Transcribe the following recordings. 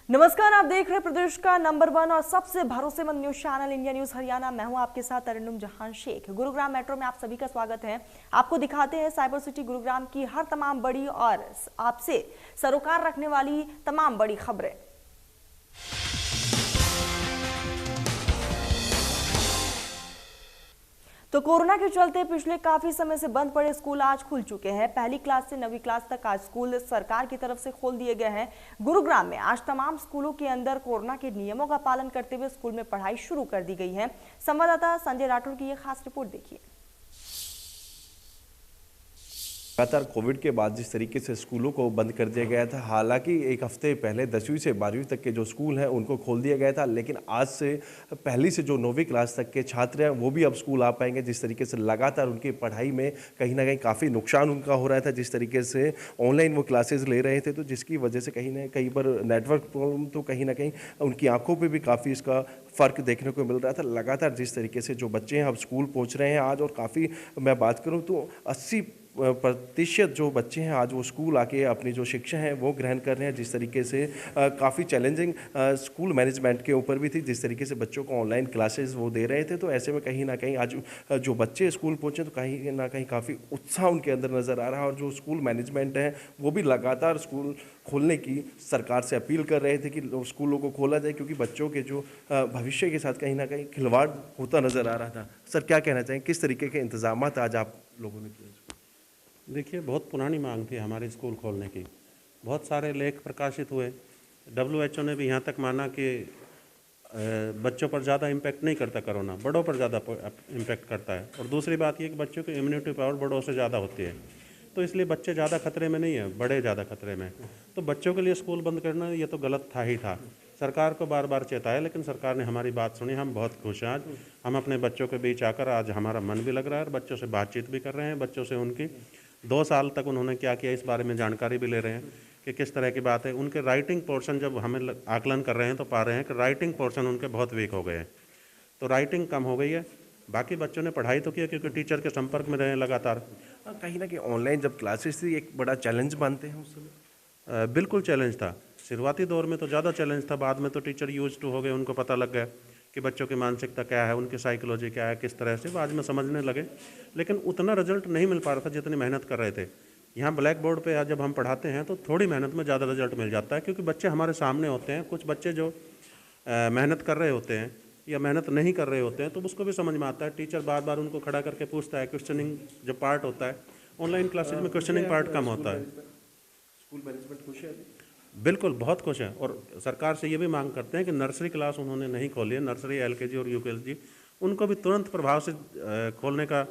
नमस्कार, आप देख रहे हैं प्रदेश का नंबर 1 और सबसे भरोसेमंद news channel India news Haryana. मैं हूं आपके साथ तरन्नुम जहां शेख। गुरुग्राम मेट्रो में आप सभी का स्वागत है। आपको दिखाते हैं साइबर सिटी गुरुग्राम की हर तमाम बड़ी और आपसे सरोकार रखने वाली तमाम बड़ी खबरें। तो कोरोना के चलते पिछले काफी समय से बंद पड़े स्कूल आज खुल चुके हैं। पहली क्लास से 9वीं क्लास तक आज स्कूल सरकार की तरफ से खोल दिए गए हैं। गुरुग्राम में आज तमाम स्कूलों के अंदर कोरोना के नियमों का पालन करते हुए स्कूल में पढ़ाई शुरू कर दी गई है। संवाददाता संजय राठौर की यह खास रिपोर्ट देखिए। लगातार कोविड के बाद जिस तरीके से स्कूलों को बंद कर दिया गया था, हालांकि एक हफ्ते पहले 10वीं से 12वीं तक के जो स्कूल हैं उनको खोल दिया गया था, लेकिन आज से पहली से जो 9वीं क्लास तक के छात्र हैं वो भी अब स्कूल आ पाएंगे। जिस तरीके से लगातार उनकी पढ़ाई में कहीं ना कहीं काफ़ी नुकसान उनका हो रहा था, जिस तरीके से ऑनलाइन वो क्लासेस ले रहे थे, तो जिसकी वजह से कहीं ना कहीं पर नेटवर्क प्रॉब्लम, तो कहीं ना कहीं उनकी आंखों पर भी काफ़ी इसका फ़र्क देखने को मिल रहा था। लगातार जिस तरीके से जो बच्चे हैं अब स्कूल पहुँच रहे हैं आज, और काफ़ी मैं बात करूँ तो 80% जो बच्चे हैं आज वो स्कूल आके अपनी जो शिक्षा है वो ग्रहण कर रहे हैं। जिस तरीके से काफ़ी चैलेंजिंग स्कूल मैनेजमेंट के ऊपर भी थी, जिस तरीके से बच्चों को ऑनलाइन क्लासेस वो दे रहे थे, तो ऐसे में कहीं ना कहीं आज जो बच्चे स्कूल पहुंचे तो कहीं ना कहीं काफ़ी उत्साह उनके अंदर नज़र आ रहा है। और जो स्कूल मैनेजमेंट है वो भी लगातार स्कूल खोलने की सरकार से अपील कर रहे थे कि स्कूलों को खोला जाए, क्योंकि बच्चों के जो भविष्य के साथ कहीं ना कहीं खिलवाड़ होता नज़र आ रहा था। सर, क्या कहना चाहें, किस तरीके के इंतजाम आज आप लोगों ने किए? देखिए, बहुत पुरानी मांग थी हमारे स्कूल खोलने की। बहुत सारे लेख प्रकाशित हुए। WHO ने भी यहाँ तक माना कि बच्चों पर ज़्यादा इम्पैक्ट नहीं करता कोरोना, बड़ों पर ज़्यादा इम्पैक्ट करता है। और दूसरी बात ये कि बच्चों की इम्यूनिटी पावर बड़ों से ज़्यादा होती है, तो इसलिए बच्चे ज़्यादा खतरे में नहीं है, बड़े ज़्यादा खतरे में। तो बच्चों के लिए स्कूल बंद करना ये तो गलत था ही था। सरकार को बार बार चेताया, लेकिन सरकार ने हमारी बात सुनी। हम बहुत खुश हैं। आज हम अपने बच्चों के बीच आकर आज हमारा मन भी लग रहा है और बच्चों से बातचीत भी कर रहे हैं। बच्चों से उनकी 2 साल तक उन्होंने क्या किया इस बारे में जानकारी भी ले रहे हैं कि किस तरह की बात है। उनके राइटिंग पोर्शन जब हमें आकलन कर रहे हैं तो पा रहे हैं कि राइटिंग पोर्शन उनके बहुत वीक हो गए हैं, तो राइटिंग कम हो गई है। बाकी बच्चों ने पढ़ाई तो किया क्योंकि टीचर के संपर्क में रहे लगातार। कहीं ना कहीं ऑनलाइन जब क्लासेस थी एक बड़ा चैलेंज मानते हैं उस समय? बिल्कुल चैलेंज था। शुरुआती दौर में तो ज़्यादा चैलेंज था, बाद में तो टीचर यूज टू हो गए, उनको पता लग गया कि बच्चों की मानसिकता क्या है, उनकी साइकोलॉजी क्या है, किस तरह से बाद में समझने लगे। लेकिन उतना रिजल्ट नहीं मिल पा रहा था जितनी मेहनत कर रहे थे। यहाँ ब्लैक बोर्ड पे जब हम पढ़ाते हैं तो थोड़ी मेहनत में ज़्यादा रिजल्ट मिल जाता है, क्योंकि बच्चे हमारे सामने होते हैं। कुछ बच्चे जो मेहनत कर रहे होते हैं या मेहनत नहीं कर रहे होते हैं तो उसको भी समझ में आता है। टीचर बार बार उनको खड़ा करके पूछता है। क्वेश्चनिंग जो पार्ट होता है ऑनलाइन क्लासेज में, क्वेश्चनिंग पार्ट कम होता है। स्कूल मैनेजमेंट खुश है? बिल्कुल, बहुत खुश हैं। और सरकार से ये भी मांग करते हैं कि नर्सरी क्लास उन्होंने नहीं खोली है, नर्सरी, LKG और UKG, उनको भी तुरंत प्रभाव से खोलने का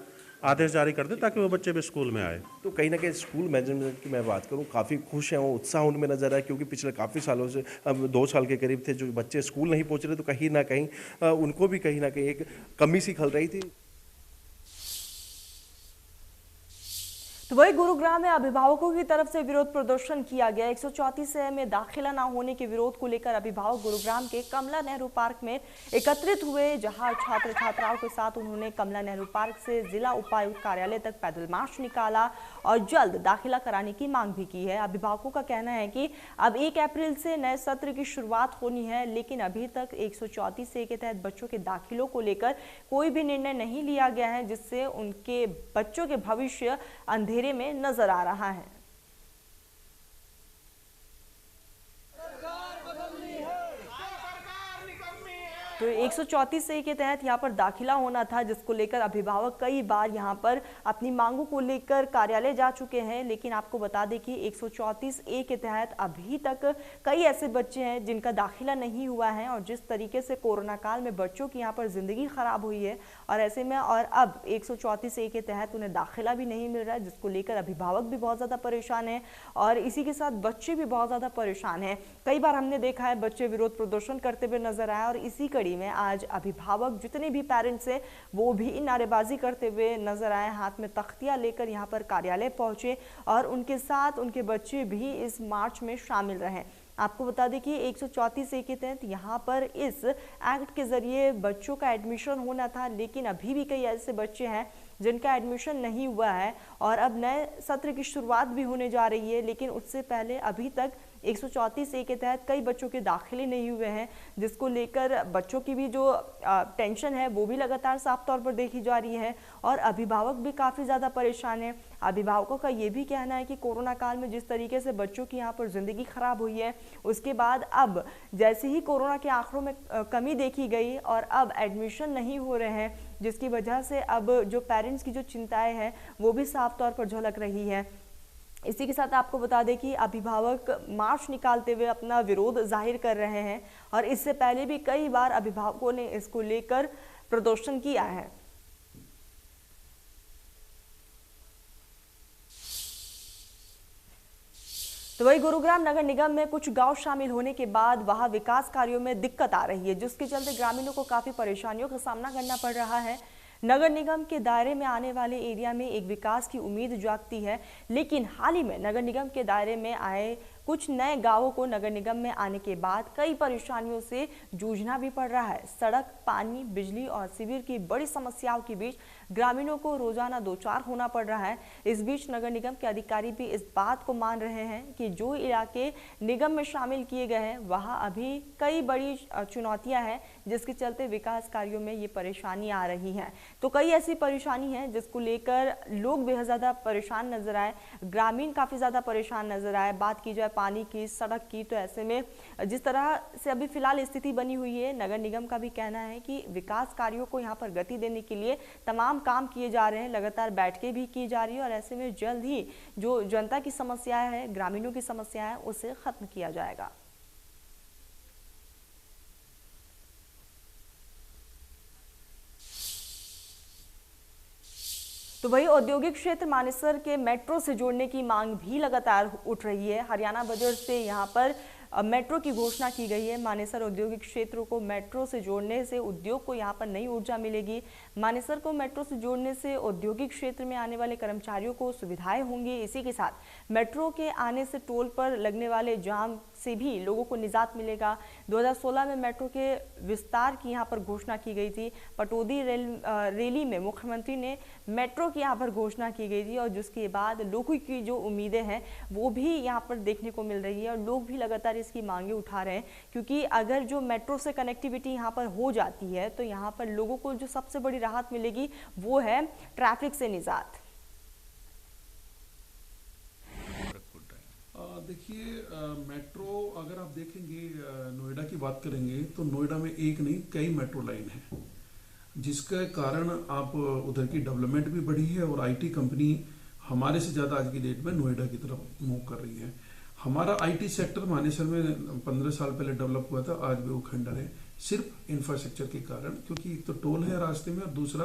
आदेश जारी कर दे ताकि वो बच्चे भी स्कूल में आए। तो कहीं ना कहीं स्कूल मैनेजमेंट की मैं बात करूं, काफ़ी खुश हैं, वो उत्साह उनमें नजर आया, क्योंकि पिछले काफ़ी सालों से, अब 2 साल के करीब थे जो बच्चे स्कूल नहीं पहुंच रहे, तो कहीं ना कहीं उनको भी कहीं ना कहीं एक कमी सी खल रही थी। तो वही गुरुग्राम में अभिभावकों की तरफ से विरोध प्रदर्शन किया गया। 134 में दाखिला न होने के विरोध को लेकर अभिभावक गुरुग्राम के कमला नेहरू पार्क में एकत्रित हुए, जहां छात्र छात्राओं के साथ उन्होंने कमला नेहरू पार्क से जिला उपायुक्त कार्यालय तक पैदल मार्च निकाला और जल्द दाखिला कराने की मांग भी की है। अभिभावकों का कहना है कि अब 1 अप्रैल से नए सत्र की शुरुआत होनी है, लेकिन अभी तक 134 के तहत बच्चों के दाखिलों को लेकर कोई भी निर्णय नहीं लिया गया है, जिससे उनके बच्चों के भविष्य अंधेरे में नजर आ रहा है। तो 134 के तहत यहाँ पर दाखिला होना था, जिसको लेकर अभिभावक कई बार यहाँ पर अपनी मांगों को लेकर कार्यालय जा चुके हैं। लेकिन आपको बता दें कि 134 के तहत अभी तक कई ऐसे बच्चे हैं जिनका दाखिला नहीं हुआ है, और जिस तरीके से कोरोना काल में बच्चों की यहाँ पर जिंदगी खराब हुई है, और ऐसे में और अब 134 के तहत उन्हें दाखिला भी नहीं मिल रहा है, जिसको लेकर अभिभावक भी बहुत ज़्यादा परेशान है और इसी के साथ बच्चे भी बहुत ज़्यादा परेशान हैं। कई बार हमने देखा है बच्चे विरोध प्रदर्शन करते हुए नजर आए, और इसी कड़ी में आज अभिभावक जितने भी पेरेंट्स हैं वो भी नारेबाजी करते हुए नजर आए, हाथ में तख्तियां लेकर यहाँ पर कार्यालय पहुंचे और उनके साथ उनके बच्चे भी इस मार्च में शामिल रहे। आपको बता दें कि 134 के तहत यहाँ पर इस एक्ट के जरिए बच्चों का एडमिशन होना था, लेकिन अभी भी कई ऐसे बच्चे हैं जिनका एडमिशन नहीं हुआ है और अब नए सत्र की शुरुआत भी होने जा रही है, लेकिन उससे पहले अभी तक 134A के तहत कई बच्चों के दाखिले नहीं हुए हैं, जिसको लेकर बच्चों की भी जो टेंशन है वो भी लगातार साफ तौर पर देखी जा रही है और अभिभावक भी काफ़ी ज़्यादा परेशान हैं। अभिभावकों का ये भी कहना है कि कोरोना काल में जिस तरीके से बच्चों की यहाँ पर ज़िंदगी खराब हुई है, उसके बाद अब जैसे ही कोरोना के आंकड़ों में कमी देखी गई और अब एडमिशन नहीं हो रहे हैं, जिसकी वजह से अब जो पेरेंट्स की जो चिंताएँ हैं वो भी साफ तौर पर झलक रही है। इसी के साथ आपको बता दें कि अभिभावक मार्च निकालते हुए अपना विरोध जाहिर कर रहे हैं और इससे पहले भी कई बार अभिभावकों ने इसको लेकर प्रदर्शन किया है। तो वही गुरुग्राम नगर निगम में कुछ गांव शामिल होने के बाद वहां विकास कार्यों में दिक्कत आ रही है, जिसके चलते ग्रामीणों को काफी परेशानियों का सामना करना पड़ रहा है। नगर निगम के दायरे में आने वाले एरिया में एक विकास की उम्मीद जागती है, लेकिन हाल ही में नगर निगम के दायरे में आए कुछ नए गांवों को नगर निगम में आने के बाद कई परेशानियों से जूझना भी पड़ रहा है। सड़क, पानी, बिजली और शिविर की बड़ी समस्याओं के बीच ग्रामीणों को रोजाना दो चार होना पड़ रहा है। इस बीच नगर निगम के अधिकारी भी इस बात को मान रहे हैं कि जो इलाके निगम में शामिल किए गए हैं वहां अभी कई बड़ी चुनौतियां हैं, जिसके चलते विकास कार्यों में ये परेशानी आ रही है। तो कई ऐसी परेशानी है जिसको लेकर लोग बेहद ज्यादा परेशान नजर आए, ग्रामीण काफी ज्यादा परेशान नजर आए। बात की जाए पानी की, सड़क की, तो ऐसे में जिस तरह से अभी फिलहाल स्थिति बनी हुई है, नगर निगम का भी कहना है कि विकास कार्यों को यहाँ पर गति देने के लिए तमाम काम किए जा रहे हैं, लगातार बैठकें भी की जा रही है और ऐसे में जल्द ही जो जनता की समस्या है, ग्रामीणों की समस्या है, उसे खत्म किया जाएगा। तो वही औद्योगिक क्षेत्र मानेसर के मेट्रो से जोड़ने की मांग भी लगातार उठ रही है। हरियाणा बजट से यहां पर मेट्रो की घोषणा की गई है। मानेसर औद्योगिक क्षेत्र को मेट्रो से जोड़ने से उद्योग को यहां पर नई ऊर्जा मिलेगी। मानेसर को मेट्रो से जोड़ने से औद्योगिक क्षेत्र में आने वाले कर्मचारियों को सुविधाएं होंगी। इसी के साथ मेट्रो के आने से टोल पर लगने वाले जाम से भी लोगों को निजात मिलेगा। 2016 में मेट्रो के विस्तार की यहां पर घोषणा की गई थी। पटौदी रैली में मुख्यमंत्री ने मेट्रो की यहां पर घोषणा की गई थी और जिसके बाद लोगों की जो उम्मीदें हैं वो भी यहां पर देखने को मिल रही है और लोग भी लगातार इसकी मांगे उठा रहे हैं, क्योंकि अगर जो मेट्रो से कनेक्टिविटी यहां पर हो जाती है तो यहां पर लोगों को जो सबसे बड़ी राहत मिलेगी वो है ट्रैफिक से निजात। देखिए, मेट्रो अगर आप देखेंगे, नोएडा की बात करेंगे तो नोएडा में एक नहीं कई मेट्रो लाइन है, जिसके कारण आप उधर की डेवलपमेंट भी बढ़ी है और आईटी कंपनी हमारे से ज़्यादा आज की डेट में नोएडा की तरफ मूव कर रही है। हमारा आईटी सेक्टर मानेसर में 15 साल पहले डेवलप हुआ था, आज भी वो खंडर है, सिर्फ इंफ्रास्ट्रक्चर के कारण, क्योंकि एक तो टोल है रास्ते में और दूसरा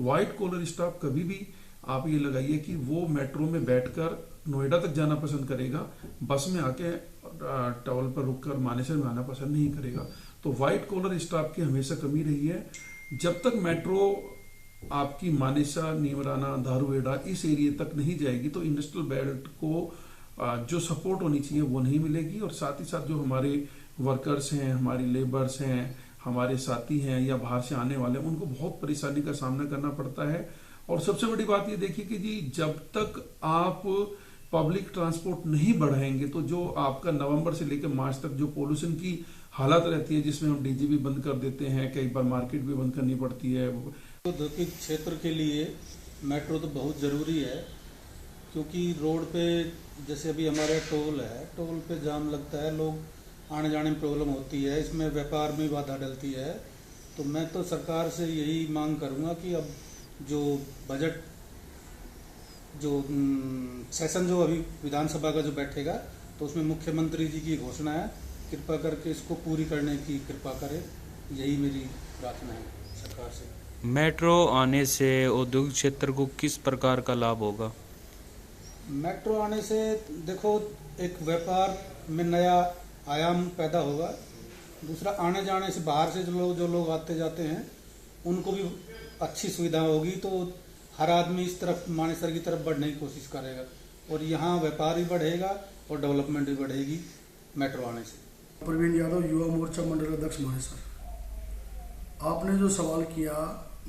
व्हाइट कॉलर स्टाफ कभी भी आप ये लगाइए कि वो मेट्रो में बैठकर नोएडा तक जाना पसंद करेगा, बस में आके टॉल पर रुककर मानेसर में आना पसंद नहीं करेगा। तो व्हाइट कॉलर स्टाफ की हमेशा कमी रही है। जब तक मेट्रो आपकी मानेसर, नीमराना, धारूहेड़ा इस एरिया तक नहीं जाएगी तो इंडस्ट्रियल बेल्ट को जो सपोर्ट होनी चाहिए वो नहीं मिलेगी और साथ ही साथ जो हमारे वर्कर्स हैं, हमारी लेबर्स हैं, हमारे साथी हैं या बाहर से आने वाले हैं, उनको बहुत परेशानी का सामना करना पड़ता है। और सबसे बड़ी बात ये देखिए कि जी जब तक आप पब्लिक ट्रांसपोर्ट नहीं बढ़ाएंगे तो जो आपका नवंबर से लेकर मार्च तक जो पोल्यूशन की हालत रहती है, जिसमें हम डीजी भी बंद कर देते हैं, कई बार मार्केट भी बंद करनी पड़ती है। औद्योगिक क्षेत्र के लिए मेट्रो तो बहुत ज़रूरी है, क्योंकि रोड पे जैसे अभी हमारे टोल है, टोल पे जाम लगता है, लोग आने जाने में प्रॉब्लम होती है, इसमें व्यापार में बाधा डलती है। तो मैं तो सरकार से यही मांग करूँगा कि अब जो बजट जो सेशन जो अभी विधानसभा का जो बैठेगा तो उसमें मुख्यमंत्री जी की घोषणा है, कृपा करके इसको पूरी करने की कृपा करें, यही मेरी प्रार्थना है सरकार से। मेट्रो आने से औद्योगिक क्षेत्र को किस प्रकार का लाभ होगा? मेट्रो आने से देखो एक व्यापार में नया आयाम पैदा होगा, दूसरा आने जाने से बाहर से जो लोग आते जाते हैं उनको भी अच्छी सुविधा होगी, तो हर आदमी इस तरफ मानेसर की तरफ बढ़ने की कोशिश करेगा और यहाँ व्यापार भी बढ़ेगा और डेवलपमेंट भी बढ़ेगी मेट्रो आने से। प्रवीण यादव, युवा मोर्चा मंडल अध्यक्ष मानेसर। आपने जो सवाल किया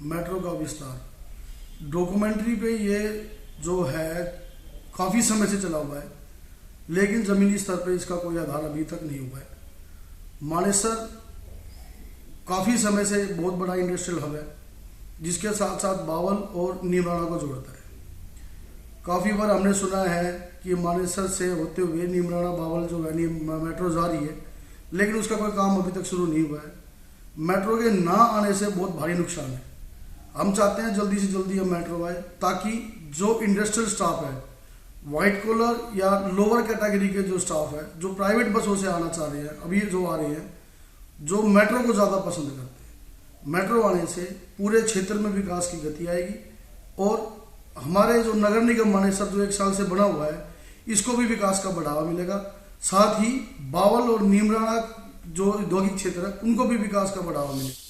मेट्रो का विस्तार, डॉक्यूमेंट्री पे ये जो है काफ़ी समय से चला हुआ है, लेकिन ज़मीनी स्तर पे इसका कोई आधार अभी तक नहीं हुआ है। मानेसर काफ़ी समय से बहुत बड़ा इंडस्ट्रियल हब है, जिसके साथ साथ बावल और नीमराणा को जोड़ता है। काफ़ी बार हमने सुना है कि मानेसर से होते हुए नीमराणा बावल जो है मेट्रो जा रही है, लेकिन उसका कोई काम अभी तक शुरू नहीं हुआ है। मेट्रो के ना आने से बहुत भारी नुकसान है। हम चाहते हैं जल्दी से जल्दी हम मेट्रो आए, ताकि जो इंडस्ट्रियल स्टाफ है, वाइट कॉलर या लोअर कैटेगरी के जो स्टाफ है, जो प्राइवेट बसों से आना चाह रहे हैं, अभी जो आ रहे हैं, जो मेट्रो को ज़्यादा पसंद करते हैं। मेट्रो आने से पूरे क्षेत्र में विकास की गति आएगी और हमारे जो नगर निगम मानेसर जो 1 साल से बना हुआ है, इसको भी विकास का बढ़ावा मिलेगा। साथ ही बावल और नीमराणा जो औद्योगिक क्षेत्र है, उनको भी विकास का बढ़ावा मिलेगा।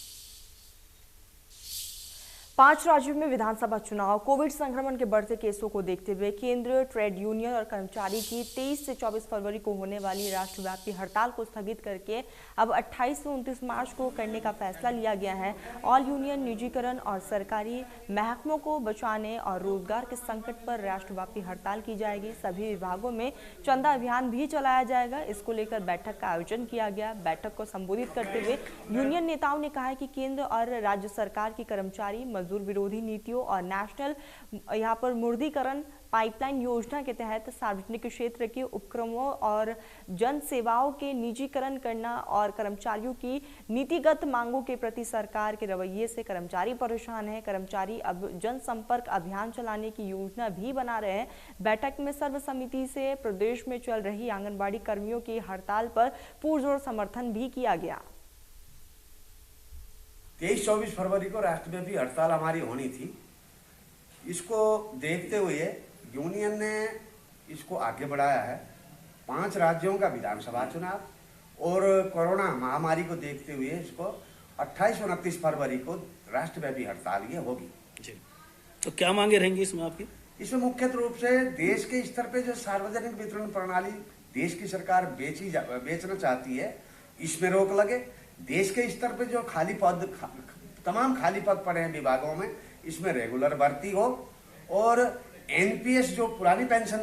5 राज्यों में विधानसभा चुनाव। कोविड संक्रमण के बढ़ते केसों को देखते हुए केंद्र, ट्रेड यूनियन और कर्मचारी की 23 से 24 फरवरी को होने वाली राष्ट्रव्यापी हड़ताल को स्थगित करके अब 28 से 29 मार्च को करने का फैसला लिया गया है। ऑल यूनियन निजीकरण और सरकारी महकमों को बचाने और रोजगार के संकट पर राष्ट्रव्यापी हड़ताल की जाएगी। सभी विभागों में चंदा अभियान भी चलाया जाएगा। इसको लेकर बैठक का आयोजन किया गया। बैठक को संबोधित करते हुए यूनियन नेताओं ने कहा कि केंद्र और राज्य सरकार की कर्मचारी मजदूर विरोधी नीतियों और नेशनल यहाँ पर मुर्दीकरण पाइपलाइन योजना के तहत सार्वजनिक क्षेत्र के उपक्रमों और जन सेवाओं के निजीकरण करना और कर्मचारियों की नीतिगत मांगों के प्रति सरकार के रवैये से कर्मचारी परेशान है। कर्मचारी अब जनसंपर्क अभियान चलाने की योजना भी बना रहे हैं। बैठक में सर्वसम्मति से प्रदेश में चल रही आंगनबाड़ी कर्मियों की हड़ताल पर पुरजोर समर्थन भी किया गया। 23-24 फरवरी को राष्ट्रव्यापी हड़ताल हमारी होनी थी। इसको देखते हुए यूनियन ने इसको आगे बढ़ाया है। 5 राज्यों का विधानसभा चुनाव और कोरोना महामारी को देखते हुए इसको 28 और 29 फरवरी को राष्ट्रव्यापी हड़ताल ये होगी। जी, तो क्या मांगे रहेंगी इसमें आपकी? इसमें मुख्य रूप से देश के स्तर पे जो सार्वजनिक वितरण प्रणाली देश की सरकार बेचना चाहती है, इसमें रोक लगे। देश के स्तर पे जो तमाम खाली पद पड़े हैं विभागों में, इसमें रेगुलर भर्ती हो और एनपीएस जो पुरानी पेंशन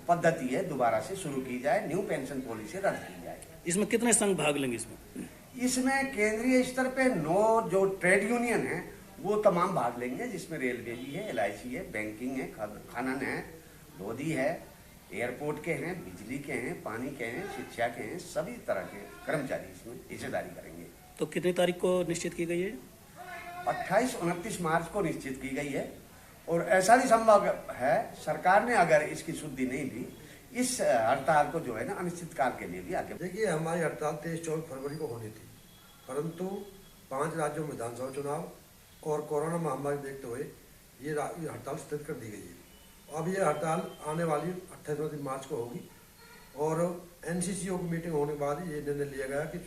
पद्धति है दोबारा से शुरू की जाए, न्यू पेंशन पॉलिसी रद्द की जाए। इसमें कितने संघ भाग लेंगे इसमें केंद्रीय स्तर पे 9 जो ट्रेड यूनियन है वो तमाम भाग लेंगे, जिसमें रेलवे भी है, LIC है, बैंकिंग है, खनन है, लोधी है, एयरपोर्ट के हैं, बिजली के हैं, पानी के हैं, शिक्षा के हैं, सभी तरह के कर्मचारी इसमें हिस्सेदारी करेंगे। तो कितनी तारीख को निश्चित की गई है? 28 और 29 मार्च को निश्चित की गई है और ऐसा भी संभव है सरकार ने अगर इसकी शुद्धि नहीं ली, इस हड़ताल को जो है ना अनिश्चित काल के लिए भी आगे। देखिए, हमारी हड़ताल 23-24 फरवरी को होनी थी, परंतु 5 राज्यों में विधानसभा चुनाव और कोरोना महामारी देखते हुए ये हड़ताल स्थगित कर दी गई है। अब ये हड़ताल आने वाली 28 मार्च को होगी और NCCO की मीटिंग होने के बाद ये निर्णय लिया गया कि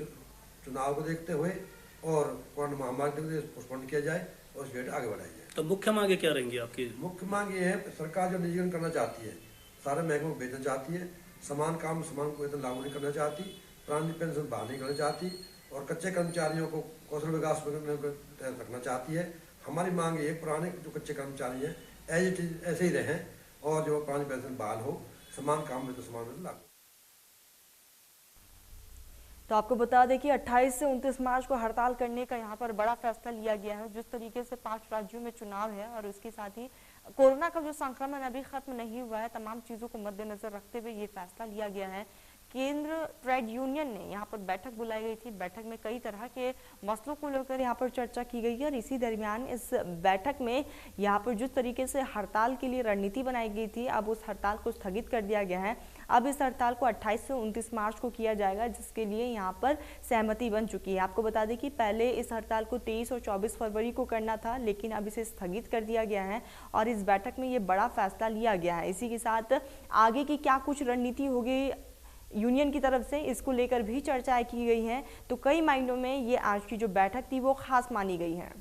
चुनाव को देखते हुए और कोरोना महामारी देखते हुए पोस्टपोन किया जाए और इस डेट आगे बढ़ाई जाए। तो मुख्य मांगे क्या रहेंगी आपकी? मुख्य मांग ये है, सरकार जो निजीकरण करना चाहती है, सारे महकमों को भेजना चाहती है, समान काम समान वेतन लागू नहीं करना चाहती, पुरानी पेंशन बहाल नहीं करना चाहती और कच्चे कर्मचारियों को कौशल विकास तहत रखना चाहती है। हमारी मांग ये, पुराने जो कच्चे कर्मचारी हैं ऐसे ही रहें और जो पुरानी पेंशन बहाल हो, समान काम में तो समान वेतन लागू। तो आपको बता दें कि 28 से 29 मार्च को हड़ताल करने का यहाँ पर बड़ा फैसला लिया गया है। जिस तरीके से 5 राज्यों में चुनाव है और उसके साथ ही कोरोना का जो संक्रमण अभी खत्म नहीं हुआ है, तमाम चीजों को मद्देनजर रखते हुए ये फैसला लिया गया है। केंद्र ट्रेड यूनियन ने यहाँ पर बैठक बुलाई गई थी। बैठक में कई तरह के मसलों को लेकर यहाँ पर चर्चा की गई है और इसी दरमियान इस बैठक में यहाँ पर जिस तरीके से हड़ताल के लिए रणनीति बनाई गई थी, अब उस हड़ताल को स्थगित कर दिया गया है। अब इस हड़ताल को 28 से 29 मार्च को किया जाएगा, जिसके लिए यहाँ पर सहमति बन चुकी है। आपको बता दें कि पहले इस हड़ताल को 23 और 24 फरवरी को करना था, लेकिन अब इसे स्थगित कर दिया गया है और इस बैठक में ये बड़ा फैसला लिया गया है। इसी के साथ आगे की क्या कुछ रणनीति होगी यूनियन की तरफ से, इसको लेकर भी चर्चाएं की गई हैं। तो कई मायनों में ये आज की जो बैठक थी वो खास मानी गई है।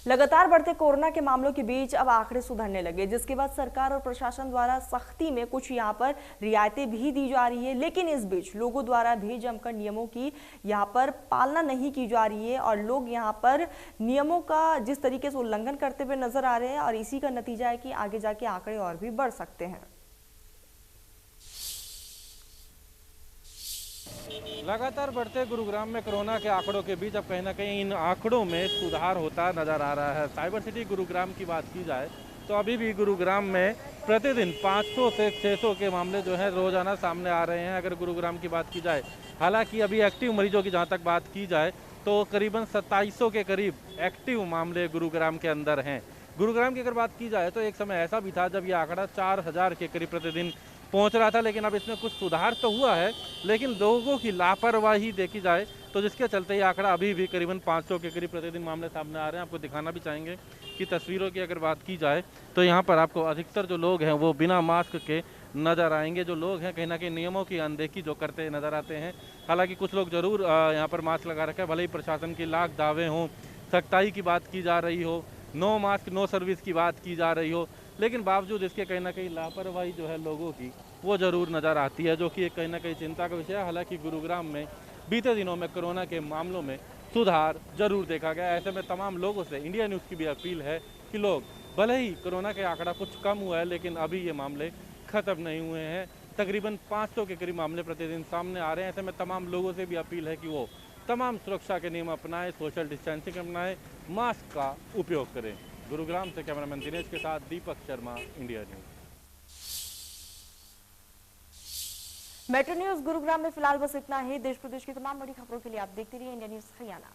लगातार बढ़ते कोरोना के मामलों के बीच अब आंकड़े सुधरने लगे, जिसके बाद सरकार और प्रशासन द्वारा सख्ती में कुछ यहां पर रियायतें भी दी जा रही है। लेकिन इस बीच लोगों द्वारा भी जमकर नियमों की यहां पर पालना नहीं की जा रही है और लोग यहां पर नियमों का जिस तरीके से उल्लंघन करते हुए नजर आ रहे हैं और इसी का नतीजा है कि आगे जाके आंकड़े और भी बढ़ सकते हैं। लगातार बढ़ते गुरुग्राम में कोरोना के आंकड़ों के बीच अब कहीं ना कहीं इन आंकड़ों में सुधार होता नजर आ रहा है। साइबर सिटी गुरुग्राम की बात की जाए तो अभी भी गुरुग्राम में प्रतिदिन 500 से 600 के मामले जो हैं रोजाना सामने आ रहे हैं। अगर गुरुग्राम की बात की जाए, हालांकि अभी एक्टिव मरीजों की जहां तक बात की जाए तो करीबन 2700 के करीब एक्टिव मामले गुरुग्राम के अंदर हैं। गुरुग्राम की अगर बात की जाए तो एक समय ऐसा भी था जब ये आंकड़ा 4000 के करीब प्रतिदिन पहुंच रहा था, लेकिन अब इसमें कुछ सुधार तो हुआ है, लेकिन लोगों की लापरवाही देखी जाए तो जिसके चलते ये आंकड़ा अभी भी करीबन 500 के करीब प्रतिदिन मामले सामने आ रहे हैं। आपको दिखाना भी चाहेंगे कि तस्वीरों की अगर बात की जाए तो यहाँ पर आपको अधिकतर जो लोग हैं वो बिना मास्क के नज़र आएंगे। जो लोग हैं कहीं ना कहीं नियमों की अनदेखी जो करते नज़र आते हैं। हालांकि कुछ लोग ज़रूर यहाँ पर मास्क लगा रखे हैं, भले ही प्रशासन की लाख दावे हों, सख्ताई की बात की जा रही हो, नो मास्क नो सर्विस की बात की जा रही हो, लेकिन बावजूद इसके कहीं ना कहीं लापरवाही जो है लोगों की वो ज़रूर नज़र आती है, जो कि कहीं ना कहीं चिंता का विषय है। हालांकि गुरुग्राम में बीते दिनों में कोरोना के मामलों में सुधार जरूर देखा गया। ऐसे में तमाम लोगों से इंडिया न्यूज़ की भी अपील है कि लोग, भले ही कोरोना के आंकड़ा कुछ कम हुआ है, लेकिन अभी ये मामले ख़त्म नहीं हुए हैं। तकरीबन 500 के करीब मामले प्रतिदिन सामने आ रहे हैं। ऐसे में तमाम लोगों से भी अपील है कि वो तमाम सुरक्षा के नियम अपनाएं, सोशल डिस्टेंसिंग अपनाएं, मास्क का उपयोग करें। गुरुग्राम से कैमरामैन दिनेश के साथ Deepak Sharma, India news. Metro news Gurugram में फिलहाल बस इतना ही। देश प्रदेश की तमाम बड़ी खबरों के लिए आप देखते रहिए इंडिया न्यूज़ हरियाणा।